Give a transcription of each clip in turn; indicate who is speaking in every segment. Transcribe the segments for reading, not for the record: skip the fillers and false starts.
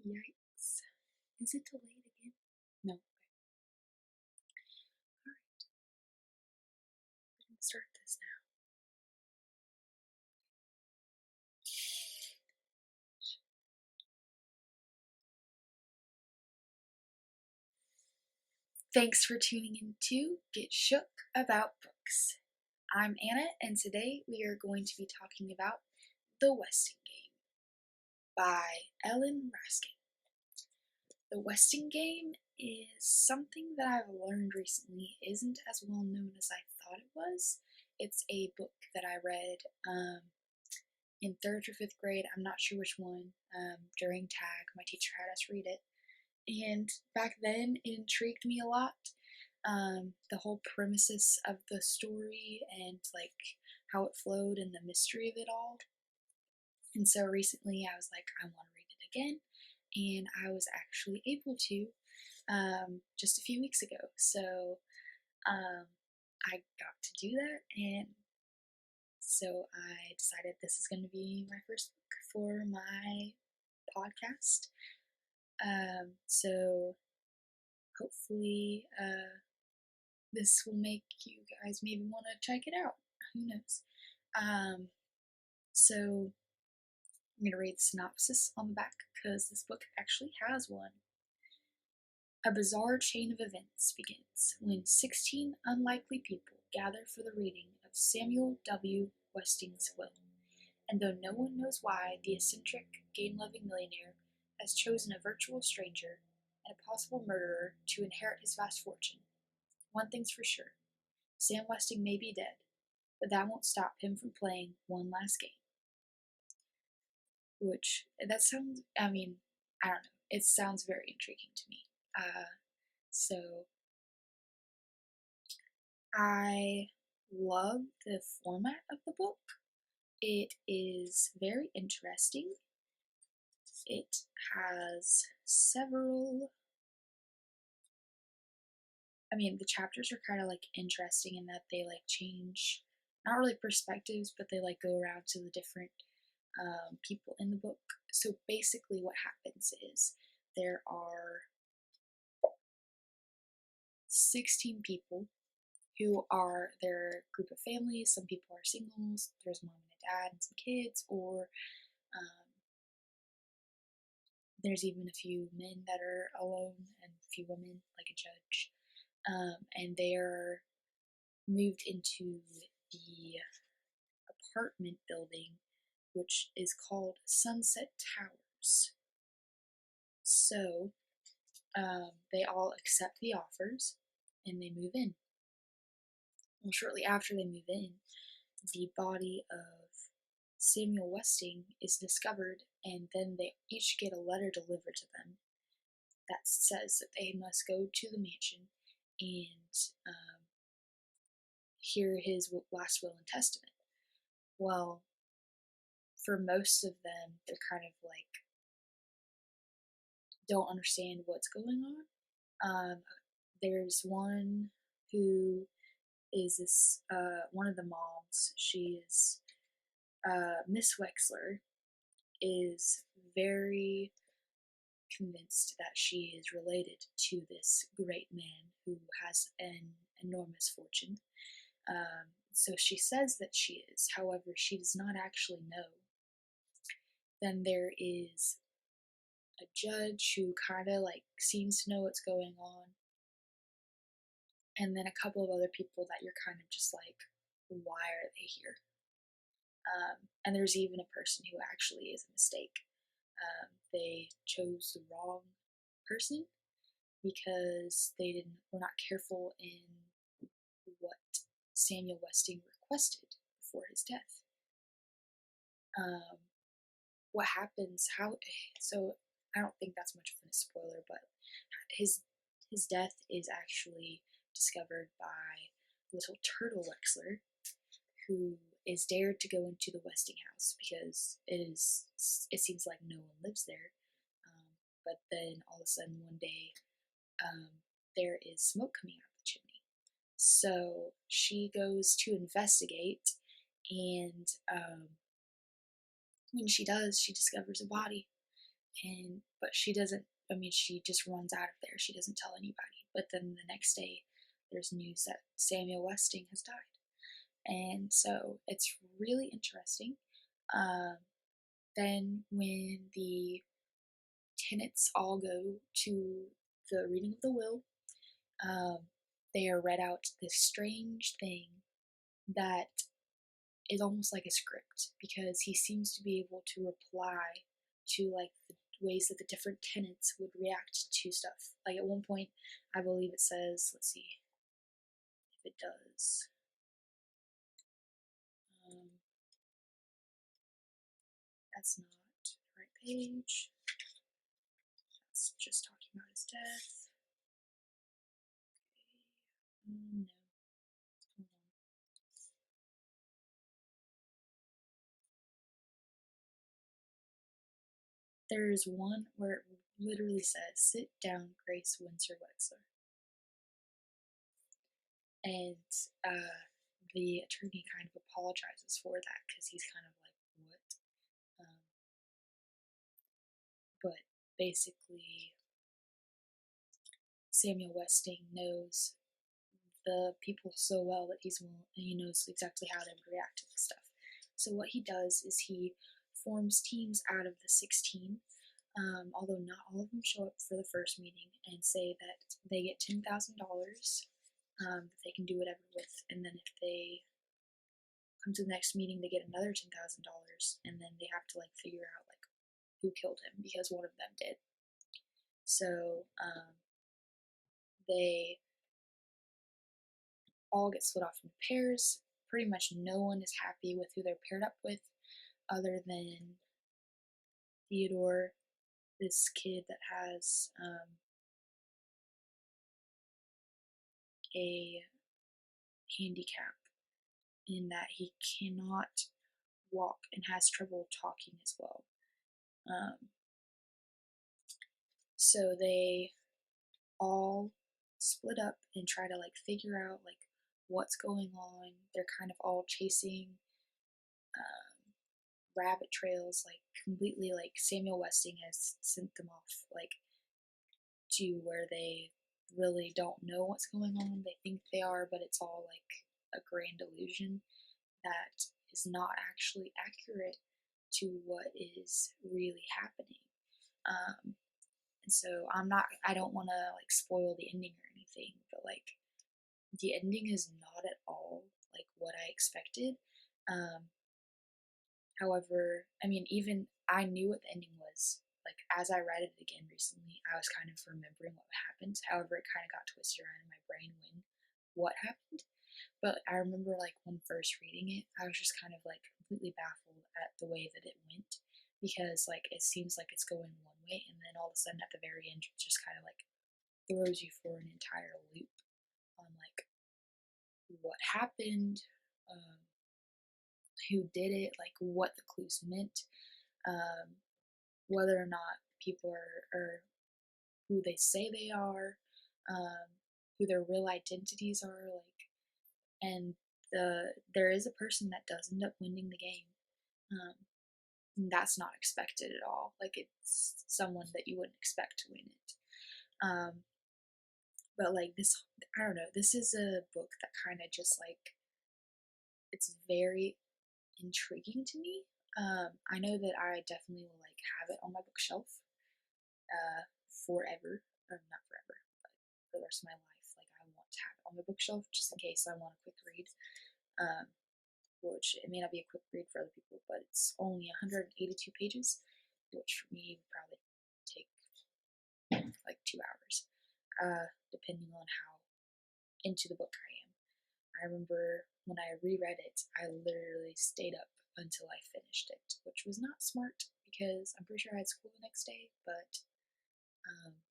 Speaker 1: Yikes. Is it delayed again? No. Okay. Alright. We're gonna start this now. Thanks for tuning in to Get Shook About Books. I'm Anna, and today we are going to be talking about The Westing Game by Ellen Raskin. The Westing Game is something that I've learned recently isn't as well known as I thought it was. It's a book that I read in 3rd or 5th grade, I'm not sure which one, during tag. My teacher had us read it. And back then, it intrigued me a lot. The whole premises of the story and like how it flowed and the mystery of it all. And so recently I was like, I want to read it again. And I was actually able to just a few weeks ago. So I got to do that, and so I decided this is going to be my first book for my podcast. So hopefully this will make you guys maybe want to check it out. Who knows? So I'm going to read the synopsis on the back because this book actually has one. A bizarre chain of events begins when 16 unlikely people gather for the reading of Samuel W. Westing's will, and though no one knows why, the eccentric, gain-loving millionaire has chosen a virtual stranger and a possible murderer to inherit his vast fortune. One thing's for sure, Sam Westing may be dead, but that won't stop him from playing one last game. Which, that sounds, I don't know, it sounds very intriguing to me. So I love the format of the book. It is very interesting. It has several, the chapters are kind of like interesting in that they like change, not really perspectives, but they like go around to the different people in the book. So basically what happens is there are 16 people who are their group of families. Some people are singles, there's mom and a dad and some kids, or there's even a few men that are alone and a few women, like a judge. And they're moved into the apartment building, which is called Sunset Towers. So they all accept the offers and they move in. Well, shortly after they move in, the body of Samuel Westing is discovered, and then they each get a letter delivered to them that says that they must go to the mansion and hear his last will and testament. Well, for most of them, they're kind of like don't understand what's going on. There's one who is this one of the moms. She is Miss Wexler is very convinced that she is related to this great man who has an enormous fortune. So she says that she is, however, she does not actually know. Then there is a judge who kind of like seems to know what's going on, and then a couple of other people that you're kind of just like, why are they here? And there's even a person who actually is a mistake. They chose the wrong person because they were not careful in what Samuel Westing requested before his death. What happens? So I don't think that's much of a spoiler, but his death is actually discovered by little Turtle Wexler, who is dared to go into the Westing house because it seems like no one lives there. But then all of a sudden one day, there is smoke coming out of the chimney. So she goes to investigate, and when she does, she discovers a body. but she doesn't. I mean, she just runs out of there. She doesn't tell anybody. But then the next day, there's news that Samuel Westing has died, and so it's really interesting. Um, then when the tenants all go to the reading of the will, um, they are read out this strange thing that is almost like a script because he seems to be able to reply to like the ways that the different tenants would react to stuff. Like at one point, I believe it says, let's see if it does. Um, that's not the right page. That's just talking about his death. Okay. No. Hold on. There's one where it literally says, "Sit down, Grace Windsor Wexler," and the attorney kind of apologizes for that because he's kind of like, "What?" But basically, Samuel Westing knows the people so well that he knows exactly how they would react to this stuff. So what he does is he forms teams out of the 16, although not all of them show up for the first meeting, and say that they get $10,000 that they can do whatever with, and then if they come to the next meeting, they get another $10,000, and then they have to like figure out like who killed him because one of them did. So they all get split off into pairs. Pretty much no one is happy with who they're paired up with, other than Theodore, this kid that has a handicap in that he cannot walk and has trouble talking as well. So they all split up and try to like figure out like what's going on. They're kind of all chasing rabbit trails, like completely like Samuel Westing has sent them off like to where they really don't know what's going on. They think they are, but it's all like a grand illusion that is not actually accurate to what is really happening. And so I don't want to like spoil the ending or anything, but like the ending is not at all like what I expected. However, I mean, even I knew what the ending was. Like, as I read it again recently, I was kind of remembering what happened. However, it kind of got twisted around in my brain when what happened. But I remember, like, when first reading it, I was just kind of, like, completely baffled at the way that it went. Because, like, it seems like it's going one way, and then all of a sudden at the very end, it just kind of, like, throws you for an entire loop on, like, what happened, um, who did it, like, what the clues meant. Um, whether or not people are who they say they are, um, who their real identities are, like, and there is a person that does end up winning the game. Um, and that's not expected at all. Like it's someone that you wouldn't expect to win it. But like this, I don't know. This is a book that kind of just like it's very intriguing to me. I know that I definitely will like have it on my bookshelf forever, or not forever, but for the rest of my life. Like I want to have it on the bookshelf just in case I want a quick read. Um, which it may not be a quick read for other people, but it's only 182 pages, which for me would probably take like 2 hours, depending on how into the book I am. I remember when I reread it, I literally stayed up until I finished it, which was not smart because I'm pretty sure I had school the next day, but um,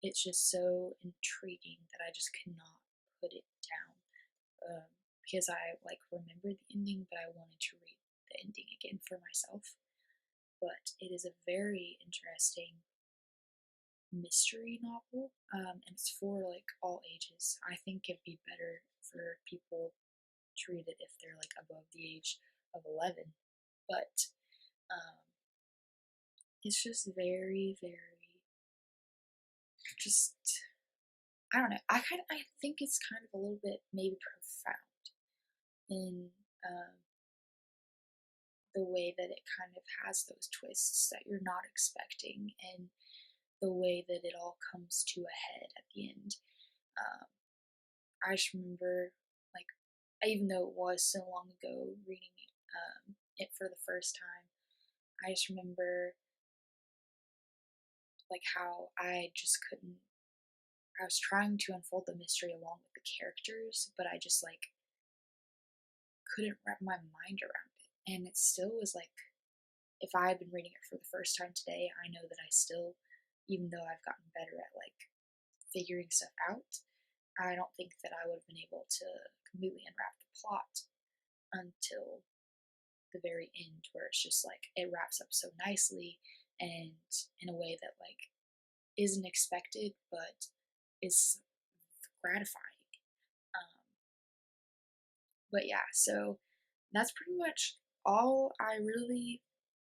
Speaker 1: it's just so intriguing that I just could not put it down because I like remembered the ending, but I wanted to read the ending again for myself. But it is a very interesting mystery novel, and it's for like all ages. I think it'd be better for people to read it if they're like above the age of 11. But um, it's just very, very, just, I don't know. I think it's kind of a little bit maybe profound in the way that it kind of has those twists that you're not expecting, and the way that it all comes to a head at the end. Um, I just remember, like, even though it was so long ago reading it for the first time, I just remember like how I just couldn't. I was trying to unfold the mystery along with the characters, but I just like couldn't wrap my mind around it. And it still was like, if I had been reading it for the first time today, I know that I still, even though I've gotten better at like figuring stuff out, I don't think that I would have been able to completely unwrap the plot until the very end, where it's just like it wraps up so nicely and in a way that like isn't expected but is gratifying. Um, but yeah, so that's pretty much all I really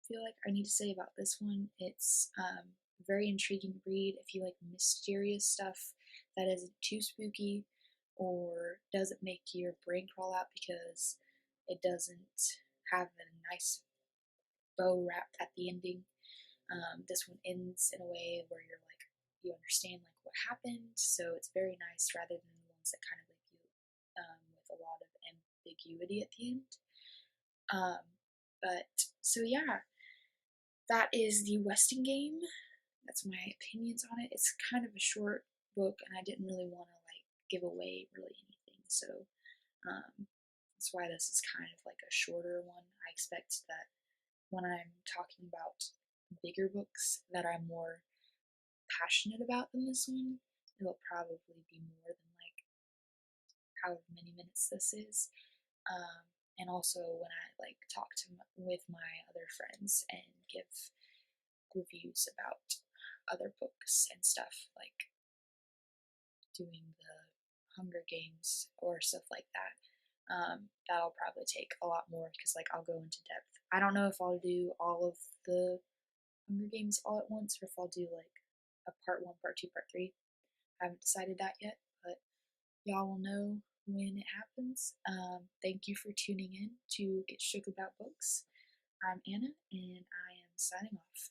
Speaker 1: feel like I need to say about this one. It's a very intriguing read if you like mysterious stuff that isn't too spooky or doesn't make your brain crawl out because it doesn't have a nice bow wrap at the ending. This one ends in a way where you're like, you understand like what happened, so it's very nice rather than the ones that kind of leave you with a lot of ambiguity at the end. Um, but so yeah, that is the Westing game. That's my opinions on it. It's kind of a short book, and I didn't really want to like give away really anything, so that's why this is kind of like a shorter one. I expect that when I'm talking about bigger books that I'm more passionate about than this one, it'll probably be more than like however many minutes this is. And also when I like talk to with my other friends and give reviews about other books and stuff, like doing the Hunger Games or stuff like that. That'll probably take a lot more because like I'll go into depth. I don't know if I'll do all of the Hunger Games all at once or if I'll do like a part one, part two, part three. I haven't decided that yet, but y'all will know when it happens. Thank you for tuning in to Get Shook About Books. I'm Anna, and I am signing off.